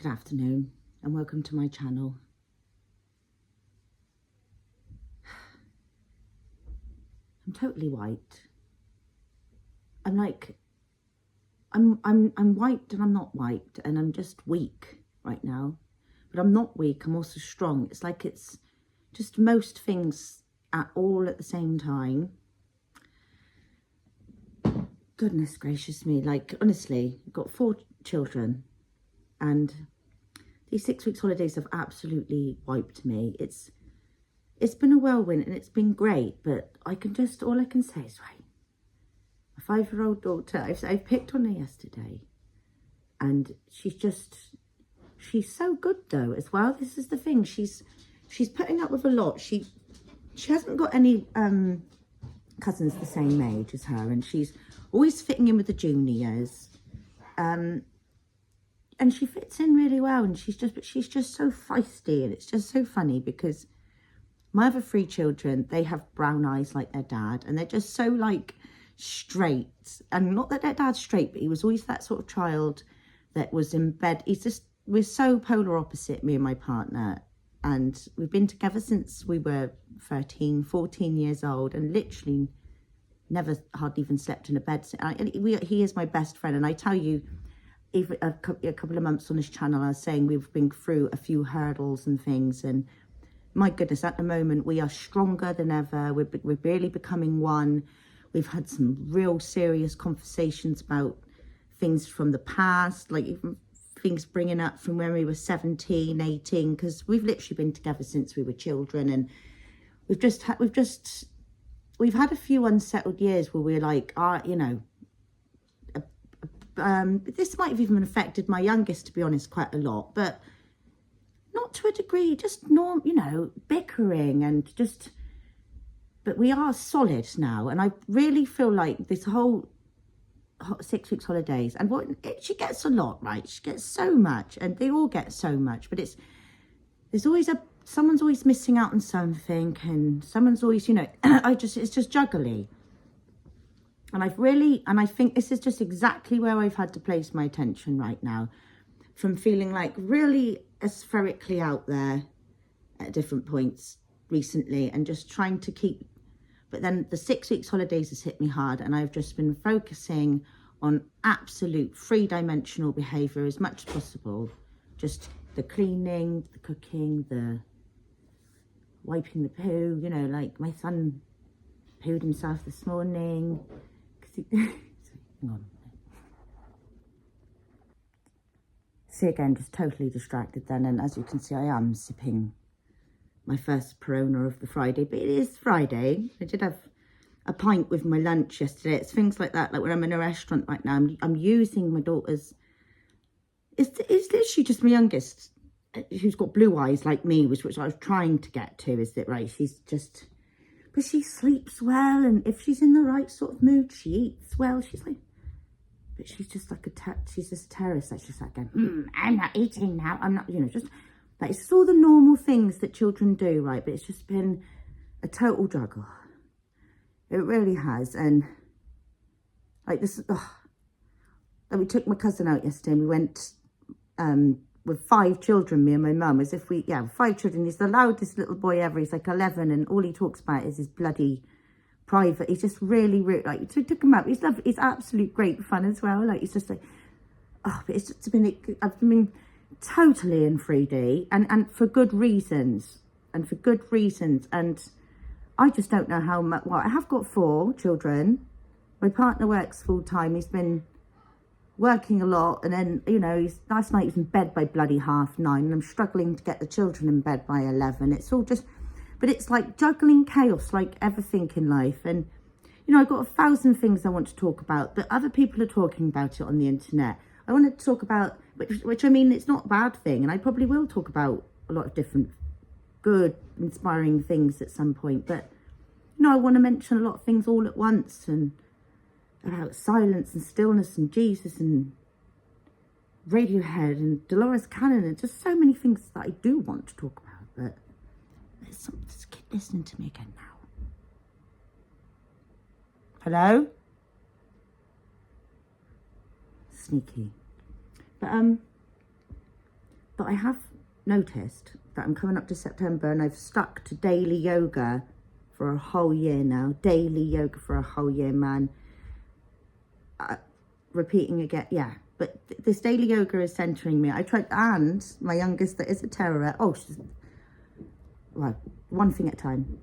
Good afternoon and welcome to my channel. I'm totally white. I'm like, I'm white and I'm not white, and I'm just weak right now. But I'm not weak, I'm also strong. It's like it's just most things all at the same time. Goodness gracious me, like honestly, I've got 4 children and these 6 weeks holidays have absolutely wiped me. It's been a whirlwind and it's been great, but all I can say is, right, my 5-year-old daughter, I've picked on her yesterday, and she's so good though as well. This is the thing, she's putting up with a lot. She hasn't got any cousins the same age as her, and she's always fitting in with the juniors, and she fits in really well, and she's just so feisty, and it's just so funny because my other 3 children, they have brown eyes like their dad, and they're just so like straight. And not that their dad's straight, but he was always that sort of child that was in bed. We're so polar opposite, me and my partner, and we've been together since we were 13, 14 years old, and literally never hardly even slept in a bed. He is my best friend, and I tell you, even a couple of months on this channel, I was saying we've been through a few hurdles and things, and my goodness, at the moment we are stronger than ever. We're barely becoming one. We've had some real serious conversations about things from the past, like even things bringing up from when we were 17, 18, because we've literally been together since we were children, and we've had a few unsettled years where we're like, you know, this might have even affected my youngest, to be honest, quite a lot, but not to a degree, just you know, bickering and just, but we are solid now. And I really feel like this whole 6 weeks holidays, and she gets a lot, right? She gets so much, and they all get so much, but someone's always missing out on something, and someone's always, you know, it's just juggly. And I think this is just exactly where I've had to place my attention right now, from feeling like really spherically out there at different points recently, and just trying to keep, but then the 6 weeks holidays has hit me hard, and I've just been focusing on absolute 3-dimensional behavior as much as possible. Just the cleaning, the cooking, the wiping the poo, you know, like my son pooed himself this morning. Hang on. See, again, just totally distracted then, and as you can see, I am sipping my first Perona of the Friday, but it is Friday. I did have a pint with my lunch yesterday. It's things like that, like when I'm in a restaurant right now, I'm using my daughter's, it's literally just my youngest, who's got blue eyes like me, which I was trying to get to, is that right, she's just, but she sleeps well, and if she's in the right sort of mood, she eats well. She's like, but she's just like she's just a terrorist that's just like going, I'm not eating now, I'm not, you know, just like, it's just all the normal things that children do, right? But it's just been a total juggle. It really has. And like this, like we took my cousin out yesterday, and we went with 5 children, me and my mum, as if 5 children. He's the loudest little boy ever. He's like 11, and all he talks about is his bloody private. He's just really like, so we took him out. He's lovely. It's absolute great fun as well. Like, it's just like, but it's just been, I've been totally in 3D, and for good reasons, and I just don't know how much. Well, I have got 4 children. My partner works full-time. He's been working a lot, and then, you know, last night he was in bed by bloody 9:30, and I'm struggling to get the children in bed by 11. It's all just, but it's like juggling chaos like everything in life. And, you know, I've got 1,000 things I want to talk about, but other people are talking about it on the internet. I want to talk about, which I mean, it's not a bad thing, and I probably will talk about a lot of different good, inspiring things at some point, but, you know, I want to mention a lot of things all at once, and about silence and stillness and Jesus and Radiohead and Dolores Cannon, and just so many things that I do want to talk about, but just keep listening to me again now. Hello? Sneaky. But But I have noticed that I'm coming up to September and I've stuck to daily yoga for a whole year now. Daily yoga for a whole year, man. Repeating again, yeah. But this daily yoga is centering me. I tried, and my youngest that is a terror. Oh, she's, right, one thing at a time.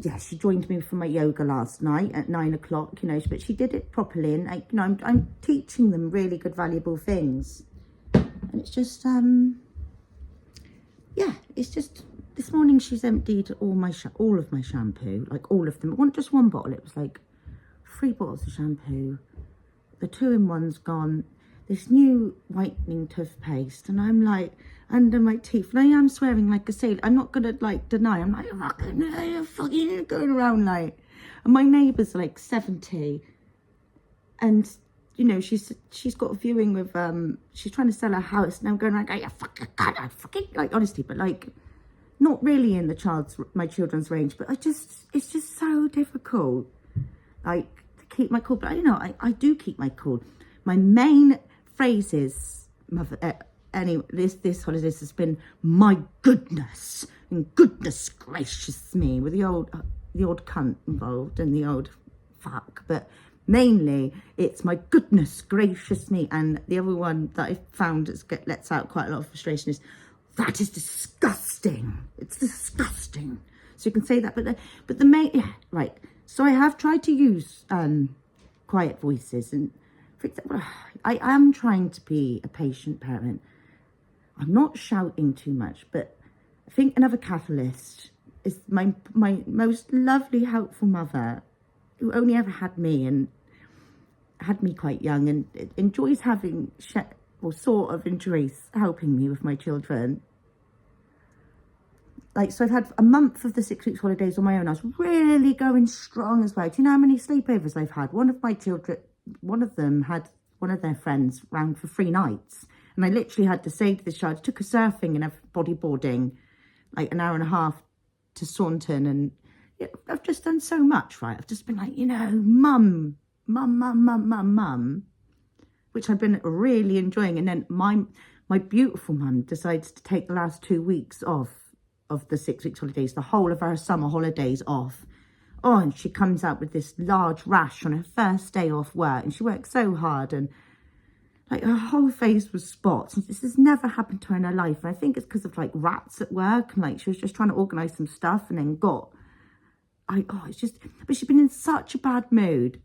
Yeah, she joined me for my yoga last night at 9 o'clock, you know, but she did it properly. And, you know, I'm teaching them really good, valuable things. And it's just, yeah, it's just, this morning she's emptied all of my shampoo, like all of them. Just one bottle. It was like 3 bottles of shampoo. The 2-in-one's gone. This new whitening toothpaste, and I'm like under my teeth. And I am swearing like a sailor. I'm not gonna like deny. I'm like fucking going around like. And my neighbour's like 70, and you know she's got a viewing with she's trying to sell her house, and I'm going like, yeah, fucking like honestly, but like not really in my children's range. But it's just so difficult, like. Keep my cool, but I know I do keep my cool. My main phrases, this holiday has been my goodness and goodness gracious me, with the old cunt involved and the old fuck, but mainly it's my goodness gracious me. And the other one that I found lets out quite a lot of frustration is, that is disgusting. It's disgusting. So you can say that, but the main, yeah, right. So I have tried to use quiet voices, and for example, I am trying to be a patient parent. I'm not shouting too much, but I think another catalyst is my most lovely, helpful mother, who only ever had me and had me quite young, and enjoys enjoys helping me with my children. Like, so I've had a month of the 6 weeks holidays on my own. I was really going strong as well. Do you know how many sleepovers I've had? One of them had one of their friends round for 3 nights. And I literally had to say to the child, I took her surfing and bodyboarding, like an hour and a half to Saunton. And yeah, I've just done so much, right? I've just been like, you know, mum, which I've been really enjoying. And then my beautiful mum decides to take the last 2 weeks off of the 6 weeks holidays, the whole of her summer holidays off. Oh, and she comes out with this large rash on her first day off work, and she worked so hard, and like her whole face was spots. And this has never happened to her in her life. And I think it's because of like rats at work, and like she was just trying to organise some stuff, and then but she's been in such a bad mood.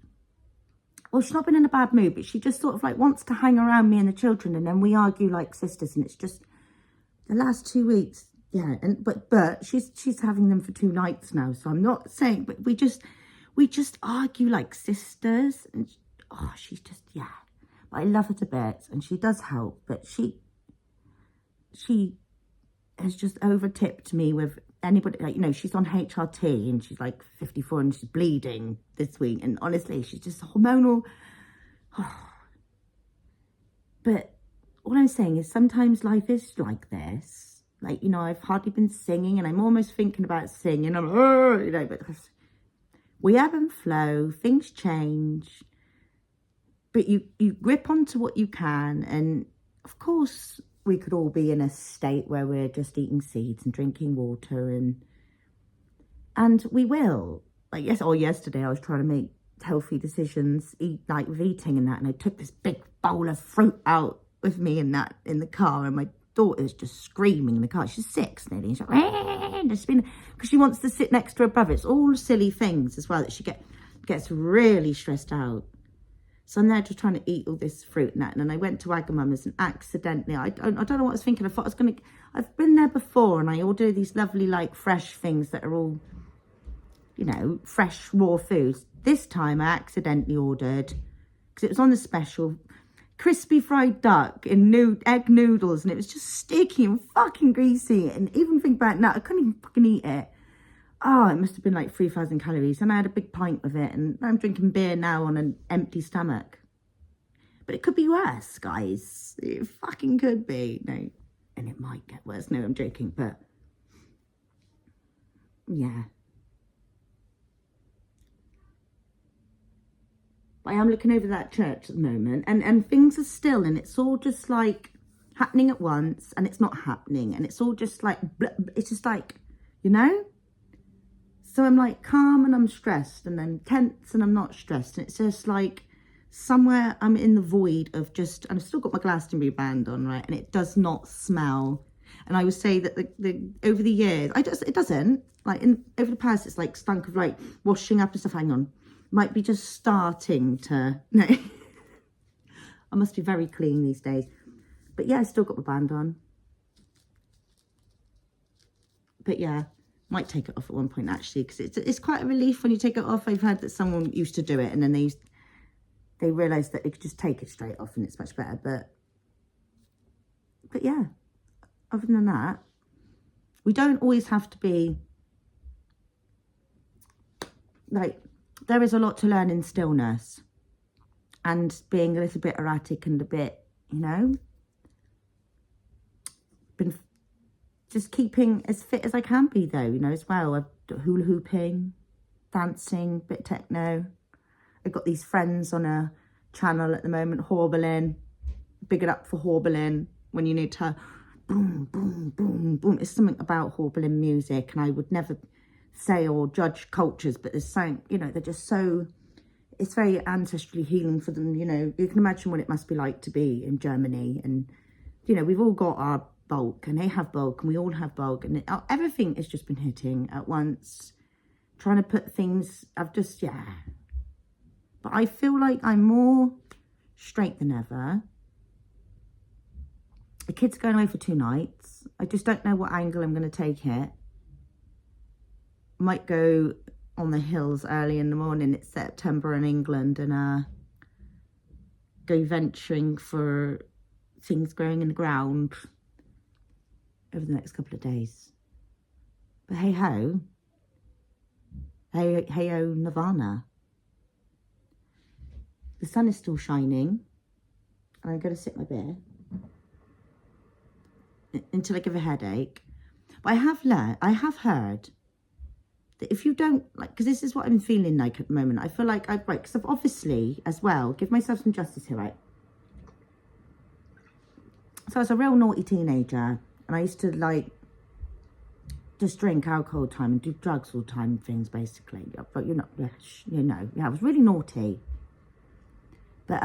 Well, she's not been in a bad mood, but she just sort of like wants to hang around me and the children, and then we argue like sisters. And it's just the last 2 weeks. Yeah, and but she's having them for 2 nights now, so I'm not saying, but we just argue like sisters, and she's just, yeah. But I love her to bits, and she does help, but she has just over-tipped me with anybody, like, you know, she's on HRT and she's like 54 and she's bleeding this week, and honestly, she's just hormonal. But all I'm saying is sometimes life is like this. Like, you know, I've hardly been singing, and I'm almost thinking about singing. I'm, you know, but we ebb and flow, things change, but you grip onto what you can. And of course, we could all be in a state where we're just eating seeds and drinking water, and we will. Like, yesterday I was trying to make healthy decisions, with eating and that, and I took this big bowl of fruit out with me in the car, and my daughter's just screaming in the car. She's 6 nearly. She's like, because she wants to sit next to her brother. It's all silly things as well that she gets really stressed out. So I'm there just trying to eat all this fruit and that. And then I went to Wagamama's and accidentally, I don't know what I was thinking. I thought I've been there before, and I order these lovely like fresh things that are all, you know, fresh raw foods. This time I accidentally ordered, because it was on the special, crispy fried duck in egg noodles, and it was just sticky and fucking greasy. And even think about that, I couldn't even fucking eat it. Oh, it must have been like 3,000 calories, and I had a big pint of it, and I'm drinking beer now on an empty stomach. But it could be worse, guys. It fucking could be. No, and it might get worse. No, I'm joking, but yeah. I am looking over that church at the moment, and things are still, and it's all just like, happening at once, and it's not happening, and it's all just like, it's just like, you know? So I'm like calm and I'm stressed, and then tense and I'm not stressed, and it's just like somewhere I'm in the void of just, and I've still got my Glastonbury band on, right, and it does not smell. And I would say that the over the years, it doesn't, like over the past, it's like stunk of like washing up and stuff. Hang on, might be just starting to, no. I must be very clean these days. But yeah, I still got my band on. But yeah, might take it off at one point actually, because it's quite a relief when you take it off. I've heard that someone used to do it and then they realised that they could just take it straight off and it's much better. But yeah, other than that, we don't always have to be like, there is a lot to learn in stillness and being a little bit erratic and a bit, you know, been just keeping as fit as I can be though, you know, as well. I've hula hooping, dancing, bit of techno. I've got these friends on a channel at the moment, Horbelin. Big it up for Horbelin when you need to boom, boom, boom, boom. It's something about Horbelin music, and I would never say or judge cultures, but there's something, you know, they're just so, it's very ancestrally healing for them, you know. You can imagine what it must be like to be in Germany, and, you know, we've all got our bulk, and they have bulk, and we all have bulk, and everything has just been hitting at once, trying to put things, I've just, yeah. But I feel like I'm more straight than ever. The kids are going away for 2 nights. I just don't know what angle I'm going to take it. Might go on the hills early in the morning. It's September in England, and go venturing for things growing in the ground over the next couple of days. But hey ho, hey ho, Nirvana. The sun is still shining, and I'm going to sip my beer until I give a headache. But I have heard that if you don't, like, because this is what I'm feeling like at the moment. I feel like right, because I've obviously, as well, give myself some justice here, right? So I was a real naughty teenager, and I used to, like, just drink alcohol all the time and do drugs all the time and things, basically. But, you know, yeah, I was really naughty. But,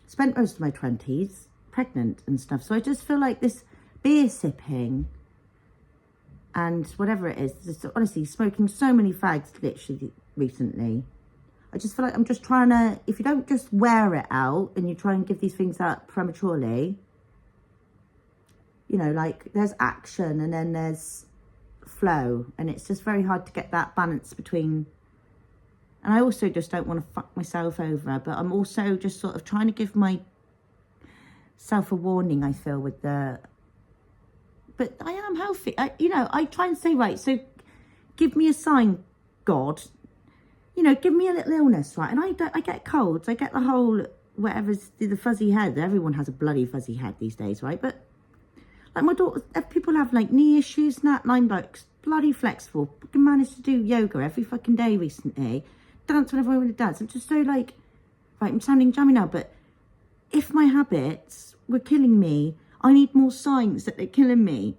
spent most of my 20s pregnant and stuff. So I just feel like this beer sipping and whatever it is, just honestly smoking so many fags literally recently. I just feel like I'm just trying to, if you don't just wear it out and you try and give these things up prematurely, you know, like there's action and then there's flow, and it's just very hard to get that balance between. And I also just don't want to fuck myself over, but I'm also just sort of trying to give myself a warning, I feel, with the, but I am healthy. You know, I try and say, right, so give me a sign, God, you know, give me a little illness, right? And I get colds, I get the whole, whatever's the fuzzy head. Everyone has a bloody fuzzy head these days, right? But like my daughter, people have like knee issues and that, and I'm like bloody flexible. I can manage to do yoga every fucking day recently. Dance whenever I want to dance. I'm just so like, right, I'm sounding jammy now, but if my habits were killing me, I need more signs that they're killing me.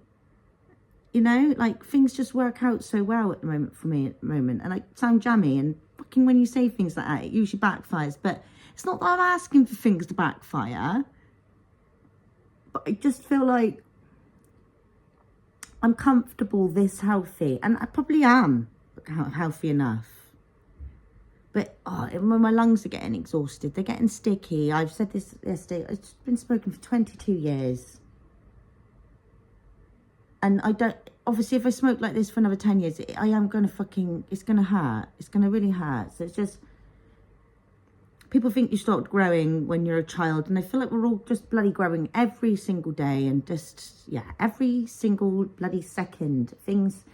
You know, like things just work out so well at the moment for me at the moment. And I sound jammy, and fucking when you say things like that, it usually backfires. But it's not that I'm asking for things to backfire. But I just feel like I'm comfortable this healthy. And I probably am healthy enough. But when my lungs are getting exhausted, they're getting sticky. I've said this yesterday. It's been smoking for 22 years. And I don't, obviously, if I smoke like this for another 10 years, I am going to fucking, it's going to hurt. It's going to really hurt. So it's just, people think you start growing when you're a child. And I feel like we're all just bloody growing every single day. And just, yeah, every single bloody second. Things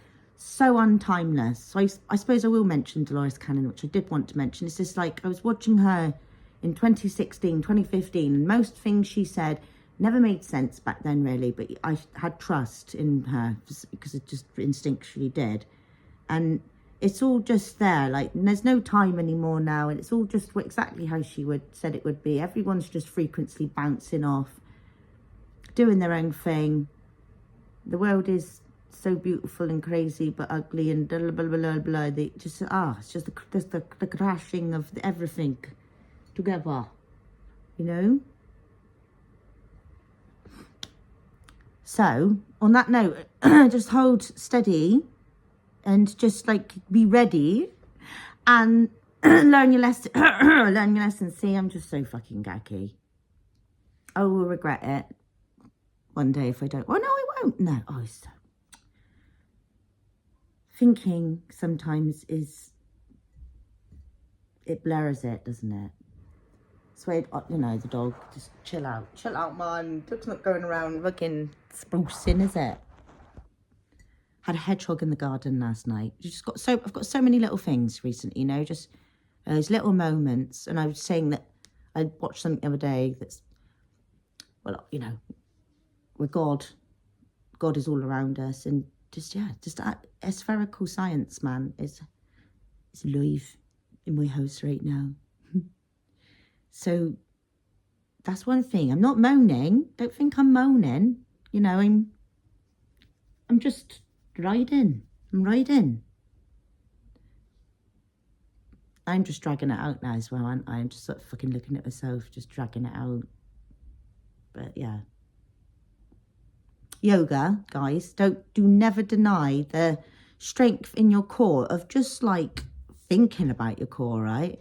so untimeless. So I suppose I will mention Dolores Cannon, which I did want to mention. It's just like, I was watching her in 2016, 2015, and most things she said never made sense back then, really, but I had trust in her because it just instinctually did. And it's all just there, like, and there's no time anymore now, and it's all just exactly how she said it would be. Everyone's just frequently bouncing off. doing their own thing. The world is so beautiful and crazy but ugly and blah blah blah blah blah. They just it's just the crashing of everything together, you know. So on that note, just hold steady and just like be ready and learn your lesson. Learn your lesson. See, I'm just so fucking gacky. I will regret it one day if I don't. Oh no, I won't. No, thinking sometimes it blurs it, doesn't it? So you know, the dog, just chill out, man. Dog's not going around fucking sprucing, is it? Had a hedgehog in the garden last night. I've got so many little things recently, you know, just those little moments. And I was saying that I watched something the other day that's, well, you know, with God is all around us, and just spherical science, man, is alive in my house right now. So that's one thing. I'm not moaning. Don't think I'm moaning. You know, I'm just riding. I'm riding. I'm just dragging it out now as well, aren't I? I'm just sort of fucking looking at myself, just dragging it out. But yeah. Yoga, guys, do never deny the strength in your core of just like thinking about your core, right?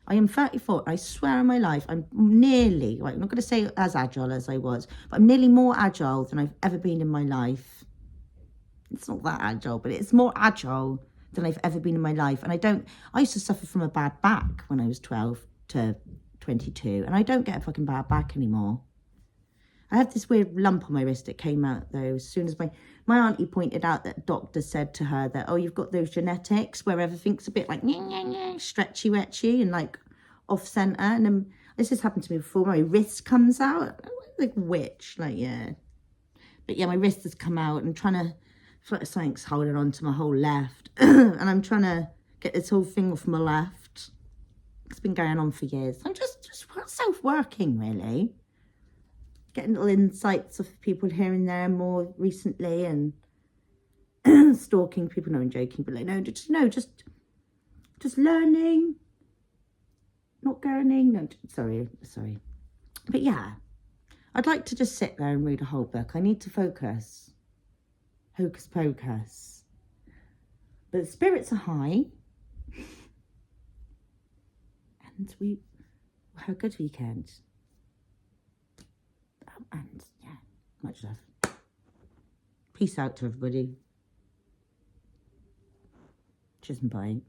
I am 34. I swear on my life, I'm nearly, right, I'm not going to say as agile as I was, but I'm nearly more agile than I've ever been in my life. It's not that agile, but it's more agile than I've ever been in my life. And I used to suffer from a bad back when I was 12 to 22, and I don't get a fucking bad back anymore. I had this weird lump on my wrist that came out though as soon as my auntie pointed out that doctor said to her that, oh, you've got those genetics where everything's a bit like stretchy wetchy and like off centre. And then this has happened to me before. My wrist comes out like witch, like, yeah. But yeah, my wrist has come out and trying to, I feel like something's holding on to my whole left. And I'm trying to get this whole thing off my left. It's been going on for years. I'm just self-working, really. Getting little insights of people here and there more recently, and stalking people. No, I'm joking, but like, just learning, not gurning. No, sorry. But yeah, I'd like to just sit there and read a whole book. I need to focus. Hocus pocus. But the spirits are high. And we had a good weekend. And yeah, much love. Peace out to everybody. Cheers and bye.